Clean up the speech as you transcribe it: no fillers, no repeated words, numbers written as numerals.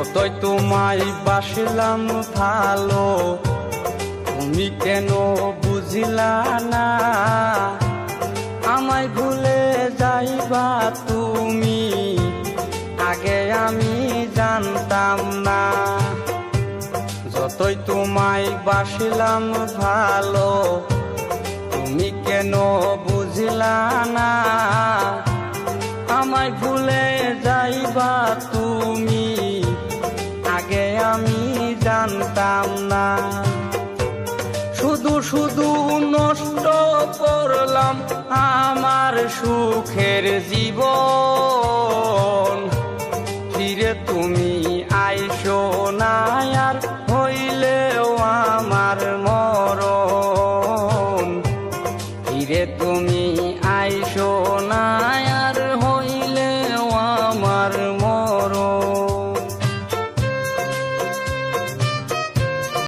যতই তোমায় বাসিলাম ভালো, তুমি কেন বুঝিলা না? আমায় ভুলে যাইবা তুমি, আগে আমি জানতাম না। যতই তোমায় বাসিলাম ভালো, তুমি কেন বুঝিলা না? আমায় ভুলে যাইবা তুমি, আগে আমি জানতাম না। শুধু শুধু নষ্ট করলাম আমার সুখের জীবন,